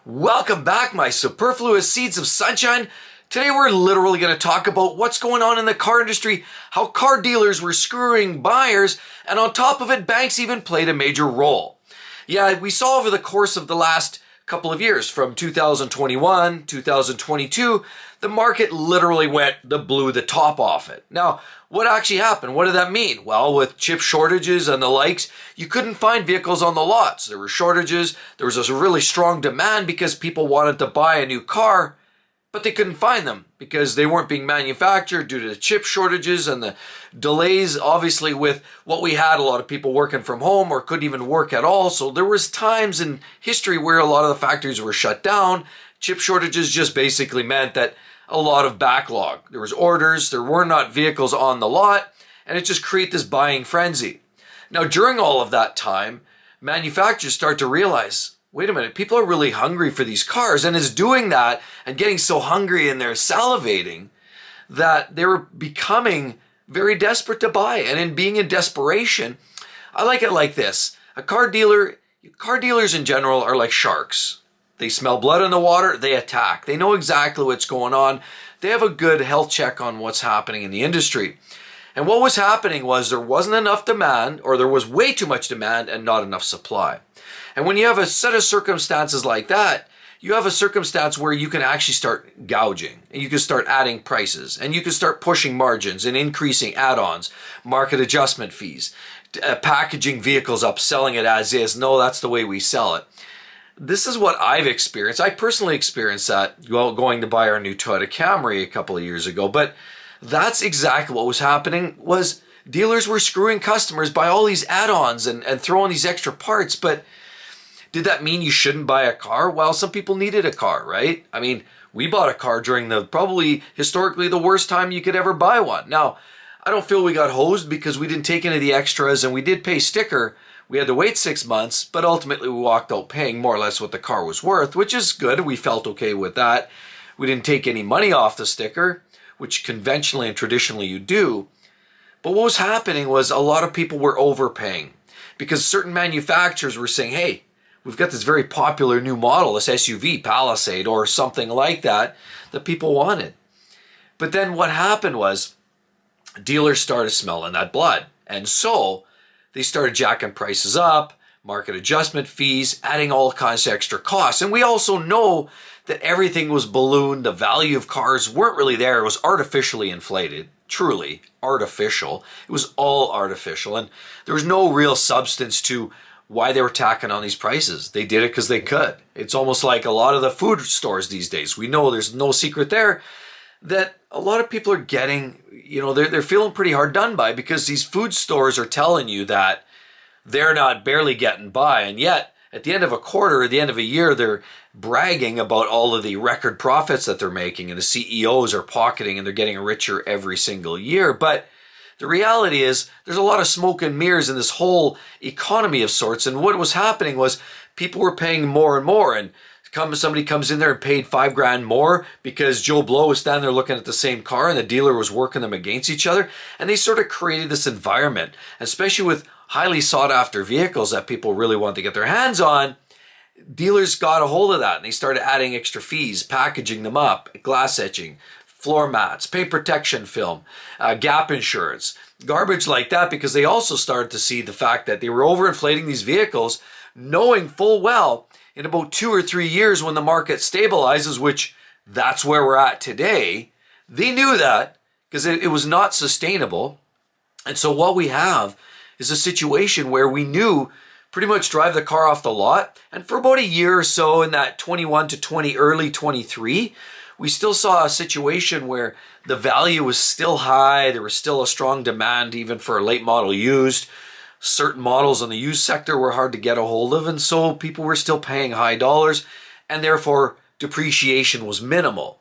Welcome back, my superfluous seeds of sunshine. Today we're literally going to talk about what's going on in the car industry, how car dealers were screwing buyers, and on top of it, banks even played a major role. Yeah, we saw over the course of the last couple of years, from 2021, 2022, the market literally blew the top off it. Now, what actually happened? What did that mean? Well, with chip shortages and the likes, you couldn't find vehicles on the lots. There were shortages. There was a really strong demand because people wanted to buy a new car, but they couldn't find them because they weren't being manufactured due to the chip shortages and the delays. Obviously, with what we had, a lot of people working from home or couldn't even work at all. So there was times in history where a lot of the factories were shut down. Chip shortages just basically meant that a lot of backlog. There was orders, there were not vehicles on the lot, and it just created this buying frenzy. Now, during all of that time, manufacturers start to realize, wait a minute, people are really hungry for these cars, and is doing that and getting so hungry and they're salivating that they were becoming very desperate to buy. And in being in desperation, I like it like this. Car dealers in general are like sharks. They smell blood in the water, they attack. They know exactly what's going on. They have a good health check on what's happening in the industry. And what was happening was there wasn't enough demand, or there was way too much demand and not enough supply. And when you have a set of circumstances like that, you have a circumstance where you can actually start gouging, and you can start adding prices, and you can start pushing margins and increasing add-ons, market adjustment fees, packaging vehicles up, selling it as is. No, that's the way we sell it. This is what I've experienced. I personally experienced that going to buy our new Toyota Camry a couple of years ago. But that's exactly what was happening. Was dealers were screwing customers by all these add-ons and throwing these extra parts. But did that mean you shouldn't buy a car? Well, some people needed a car, right? I mean, we bought a car during the probably historically the worst time you could ever buy one. Now, I don't feel we got hosed because we didn't take any of the extras, and we did pay sticker. We had to wait 6 months, but ultimately we walked out paying more or less what the car was worth, which is good. We felt okay with that. We didn't take any money off the sticker, which conventionally and traditionally you do. But what was happening was a lot of people were overpaying because certain manufacturers were saying, hey, we've got this very popular new model, this SUV, Palisade, or something like that, that people wanted. But then what happened was dealers started smelling that blood. And so they started jacking prices up, market adjustment fees, adding all kinds of extra costs. And we also know that everything was ballooned. The value of cars weren't really there. It was artificially inflated, truly artificial. It was all artificial. And there was no real substance to why they were tacking on these prices. They did it because they could. It's almost like a lot of the food stores these days. We know there's no secret there that a lot of people are getting, they're feeling pretty hard done by because these food stores are telling you that they're not barely getting by. And yet, at the end of a quarter, at the end of a year, they're bragging about all of the record profits that they're making, and the CEOs are pocketing and they're getting richer every single year. But the reality is there's a lot of smoke and mirrors in this whole economy of sorts. And what was happening was people were paying more and more. And somebody comes in there and paid $5,000 more because Joe Blow was standing there looking at the same car and the dealer was working them against each other. And they sort of created this environment, especially with highly sought after vehicles that people really want to get their hands on. Dealers got a hold of that and they started adding extra fees, packaging them up, glass etching, floor mats, paint protection film, gap insurance, garbage like that, because they also started to see the fact that they were overinflating these vehicles, knowing full well in about 2 or 3 years when the market stabilizes, which that's where we're at today. They knew that because it was not sustainable. And so what we have is a situation where we knew pretty much drive the car off the lot. And for about a year or so in that 21 to 20, early 23, we still saw a situation where the value was still high. There was still a strong demand even for late model used. Certain models in the used sector were hard to get a hold of, and so people were still paying high dollars, and therefore depreciation was minimal.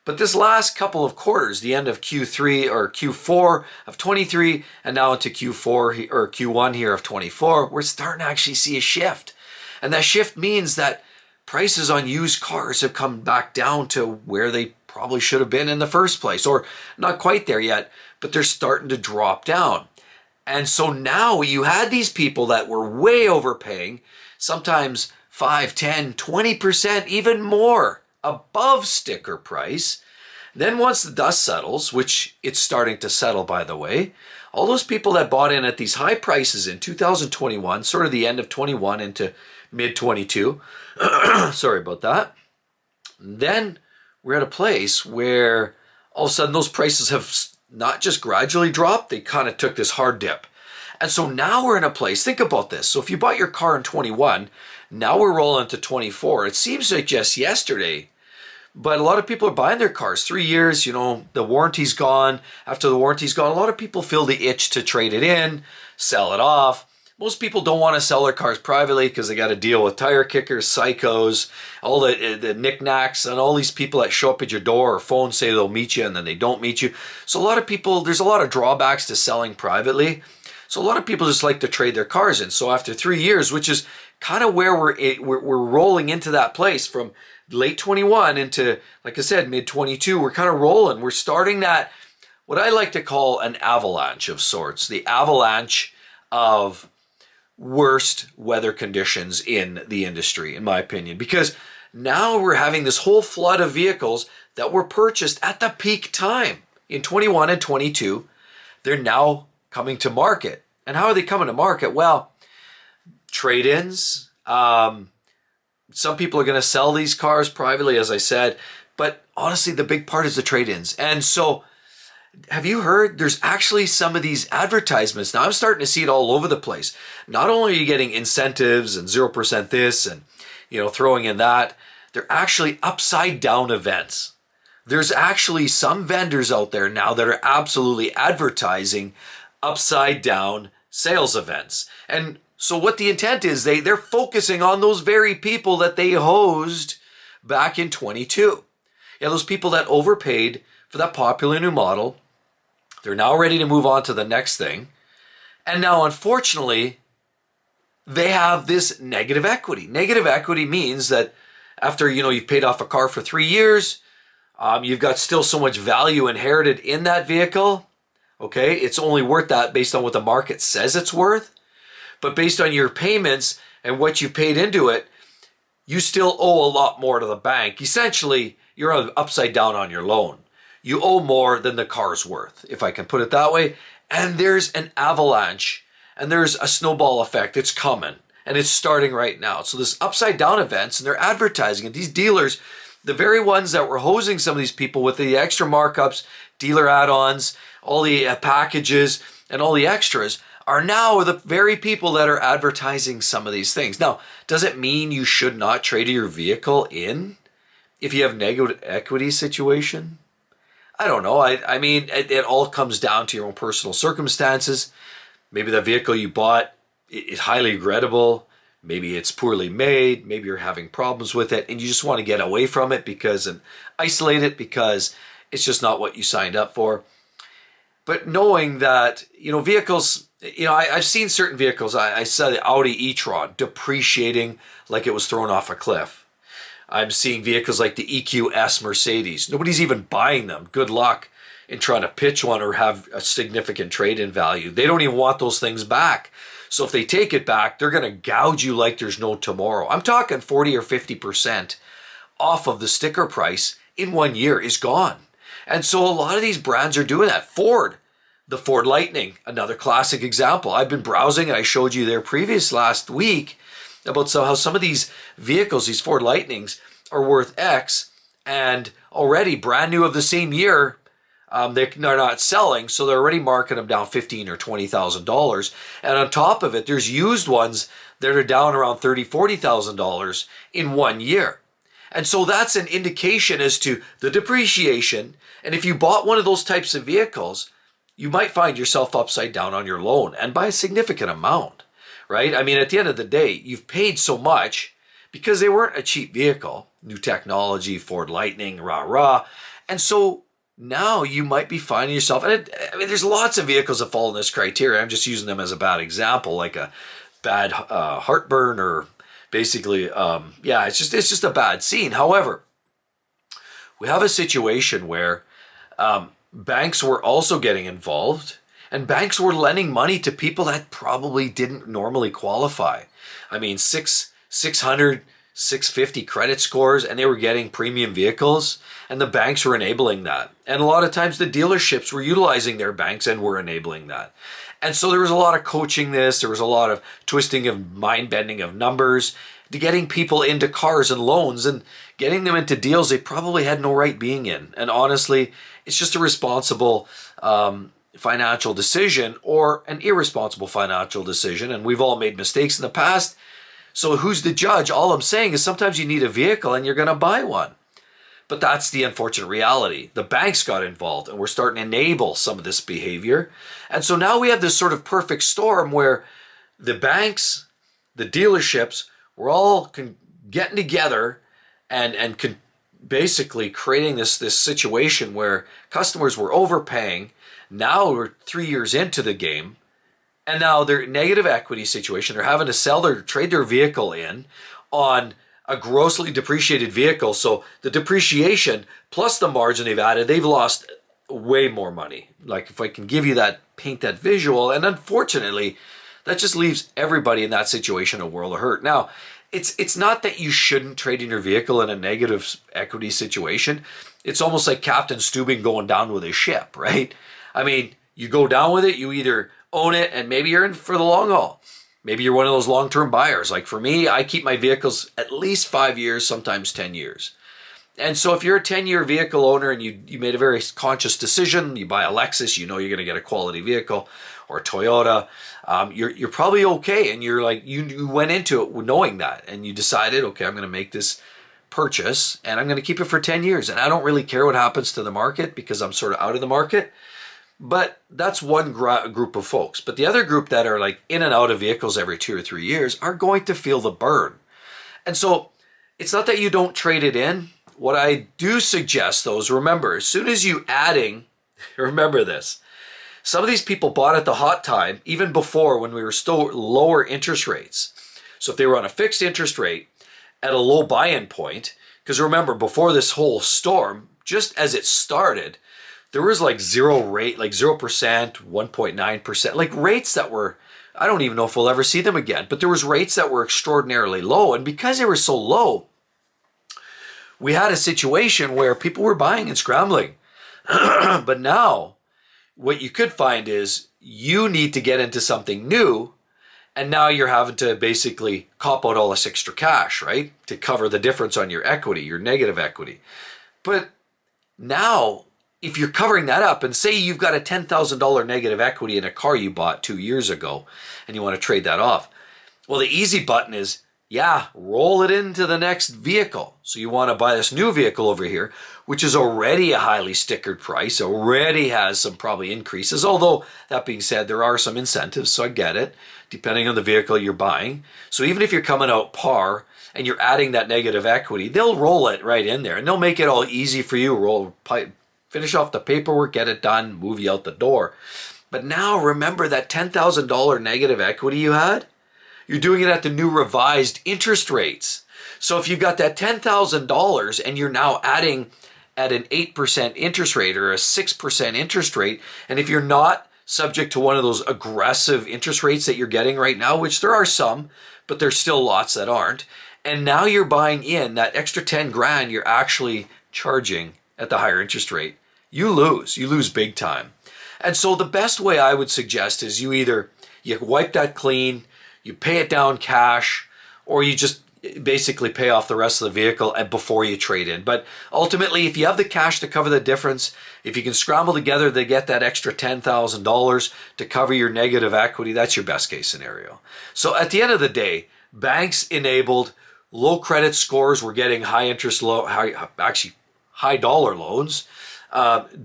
But this last couple of quarters, the end of Q3 or Q4 of 23 and now into Q4 or Q1 here of 24, we're starting to actually see a shift. And that shift means that prices on used cars have come back down to where they probably should have been in the first place, or not quite there yet, but they're starting to drop down. And so now you had these people that were way overpaying, sometimes 5, 10, 20%, even more above sticker price. Then once the dust settles, which it's starting to settle, by the way, all those people that bought in at these high prices in 2021, sort of the end of 21 into mid 22, sorry about that, then we're at a place where all of a sudden those prices have not just gradually dropped, they kind of took this hard dip. And so now we're in a place, think about this. So if you bought your car in 21, now we're rolling to 24. It seems like just yesterday, but a lot of people are buying their cars. 3 years, the warranty's gone. After the warranty's gone, a lot of people feel the itch to trade it in, sell it off. Most people don't want to sell their cars privately because they got to deal with tire kickers, psychos, all the knickknacks, and all these people that show up at your door or phone say they'll meet you and then they don't meet you. So a lot of people, there's a lot of drawbacks to selling privately. So a lot of people just like to trade their cars in. So after 3 years, which is kind of where we're rolling into that place from late 21 into, like I said, mid 22, we're kind of rolling. We're starting that, what I like to call an avalanche of sorts, the avalanche of worst weather conditions in the industry, in my opinion, because now we're having this whole flood of vehicles that were purchased at the peak time in 21 and 22. They're now coming to market. And how are they coming to market? Well, trade-ins. Some people are going to sell these cars privately, as I said, but honestly, the big part is the trade-ins. And so have you heard there's actually some of these advertisements? Now I'm starting to see it all over the place. Not only are you getting incentives and 0% this and, throwing in that, they're actually upside down events. There's actually some vendors out there now that are absolutely advertising upside down sales events. And so what the intent is, they're focusing on those very people that they hosed back in 22. Yeah, those people that overpaid for that popular new model. They're now ready to move on to the next thing. And now, unfortunately, they have this negative equity. Negative equity means that after, you've paid off a car for 3 years, you've got still so much value inherited in that vehicle. Okay, it's only worth that based on what the market says it's worth. But based on your payments and what you've paid into it, you still owe a lot more to the bank. Essentially, you're upside down on your loan. You owe more than the car's worth, if I can put it that way. And there's an avalanche and there's a snowball effect. It's coming and it's starting right now. So this upside down events, and they're advertising, and these dealers, the very ones that were hosing some of these people with the extra markups, dealer add-ons, all the packages and all the extras, are now the very people that are advertising some of these things. Now, does it mean you should not trade your vehicle in if you have negative equity situation? I don't know. I mean, it all comes down to your own personal circumstances. Maybe the vehicle you bought is highly regrettable. Maybe it's poorly made. Maybe you're having problems with it and you just want to get away from it and isolate it because it's just not what you signed up for. But knowing that, vehicles, I've seen certain vehicles. I saw the Audi e-tron depreciating like it was thrown off a cliff. I'm seeing vehicles like the EQS Mercedes. Nobody's even buying them. Good luck in trying to pitch one or have a significant trade-in value. They don't even want those things back. So if they take it back, they're going to gouge you like there's no tomorrow. I'm talking 40 or 50% off of the sticker price in 1 year is gone. And so a lot of these brands are doing that. Ford, the Ford Lightning, another classic example. I've been browsing and I showed you there last week about how some of these vehicles, these Ford Lightnings, are worth X, and already brand new of the same year, they're not selling, so they're already marking them down $15,000 or $20,000. And on top of it, there's used ones that are down around $30,000, $40,000 in 1 year. And so that's an indication as to the depreciation. And if you bought one of those types of vehicles, you might find yourself upside down on your loan, and by a significant amount. Right? I mean, at the end of the day, you've paid so much because they weren't a cheap vehicle. New technology, Ford Lightning, rah. And so now you might be finding yourself, and there's lots of vehicles that fall in this criteria. I'm just using them as a bad example, like a bad heartburn or basically, it's just a bad scene. However, we have a situation where banks were also getting involved. And banks were lending money to people that probably didn't normally qualify. I mean, six 600, 650 credit scores, and they were getting premium vehicles, and the banks were enabling that. And a lot of times the dealerships were utilizing their banks and were enabling that. And so there was a lot of coaching this, there was a lot of twisting of mind bending of numbers to getting people into cars and loans and getting them into deals they probably had no right being in. And honestly, it's just a responsible financial decision or an irresponsible financial decision. And we've all made mistakes in the past. So who's the judge? All I'm saying is sometimes you need a vehicle and you're going to buy one. But that's the unfortunate reality. The banks got involved and we're starting to enable some of this behavior. And so now we have this sort of perfect storm where the banks, the dealerships, we're all getting together and basically creating this situation where customers were overpaying. Now we're 3 years into the game, and now they're negative equity situation. They're having to sell trade their vehicle in on a grossly depreciated vehicle. So the depreciation plus the margin they've added, they've lost way more money. Like if I can give you that, paint that visual, and unfortunately, that just leaves everybody in that situation a world of hurt. Now, it's not that you shouldn't trade in your vehicle in a negative equity situation. It's almost like Captain Stubing going down with his ship, right? I mean, you go down with it, you either own it, and maybe you're in for the long haul. Maybe you're one of those long-term buyers. Like for me, I keep my vehicles at least 5 years, sometimes 10 years. And so if you're a 10-year vehicle owner and you made a very conscious decision, you buy a Lexus, you know you're going to get a quality vehicle, or a Toyota, you're probably okay. And you're like, you went into it knowing that, and you decided, okay, I'm going to make this purchase and I'm going to keep it for 10 years. And I don't really care what happens to the market because I'm sort of out of the market. But that's one group of folks. But the other group that are like in and out of vehicles every 2 or 3 years are going to feel the burn. And so it's not that you don't trade it in. What I do suggest though is remember, as soon as you adding, remember this, some of these people bought at the hot time, even before when we were still lower interest rates. So if they were on a fixed interest rate at a low buy-in point, because remember, before this whole storm, just as it started, there was like zero rate, like 0%, 1.9%, like rates that were, I don't even know if we'll ever see them again, but there was rates that were extraordinarily low. And because they were so low, we had a situation where people were buying and scrambling. But now, what you could find is you need to get into something new, and now you're having to basically cop out all this extra cash, right? To cover the difference on your equity, your negative equity. But now, if you're covering that up, and say you've got a $10,000 negative equity in a car you bought 2 years ago, and you want to trade that off, well, the easy button is, yeah, roll it into the next vehicle. So you want to buy this new vehicle over here, which is already a highly stickered price, already has some probably increases. Although, that being said, there are some incentives, so I get it, depending on the vehicle you're buying. So even if you're coming out par and you're adding that negative equity, they'll roll it right in there, and they'll make it all easy for you, finish off the paperwork, get it done, move you out the door. But now remember that $10,000 negative equity you had? You're doing it at the new revised interest rates. So if you've got that $10,000 and you're now adding at an 8% interest rate or a 6% interest rate, and if you're not subject to one of those aggressive interest rates that you're getting right now, which there are some, but there's still lots that aren't, and now you're buying in that extra 10 grand you're actually charging at the higher interest rate, you lose big time. And so the best way I would suggest is you wipe that clean, you pay it down cash, or you just basically pay off the rest of the vehicle and before you trade in. But ultimately, if you have the cash to cover the difference, if you can scramble together to get that extra $10,000 to cover your negative equity, that's your best case scenario. So at the end of the day, banks enabled low credit scores. We're getting high interest, high dollar loans.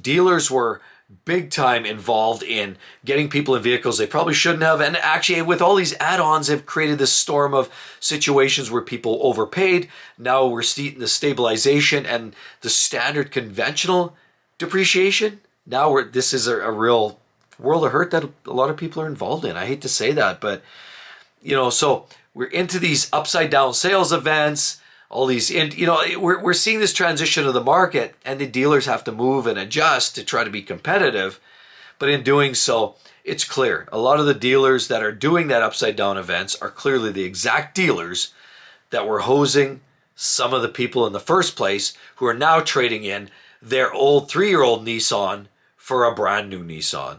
Dealers were big time involved in getting people in vehicles they probably shouldn't have. And actually, with all these add-ons, have created this storm of situations where people overpaid. Now we're seeing the stabilization and the standard conventional depreciation. Now this is a real world of hurt that a lot of people are involved in. I hate to say that, but so we're into these upside down sales events. All these, and we're seeing this transition of the market, and the dealers have to move and adjust to try to be competitive. But in doing so, it's clear a lot of the dealers that are doing that upside down events are clearly the exact dealers that were hosing some of the people in the first place who are now trading in their old 3-year-old Nissan for a brand new Nissan.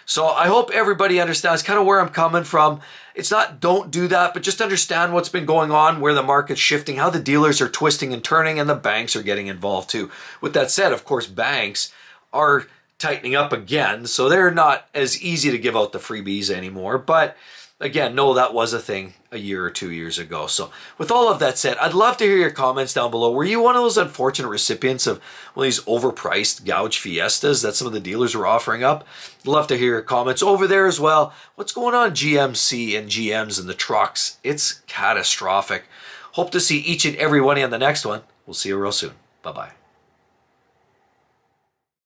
So I hope everybody understands kind of where I'm coming from. It's not don't do that, but just understand what's been going on, where the market's shifting, how the dealers are twisting and turning, and the banks are getting involved too. With that said, of course, banks are tightening up again, so they're not as easy to give out the freebies anymore. But again, no, that was a thing a year or 2 years ago. So with all of that said, I'd love to hear your comments down below. Were you one of those unfortunate recipients of one of these overpriced gouge Fiestas that some of the dealers were offering up? I'd love to hear your comments over there as well. What's going on GMC and GMs and the trucks? It's catastrophic. Hope to see each and every one of you on the next one. We'll see you real soon. Bye-bye.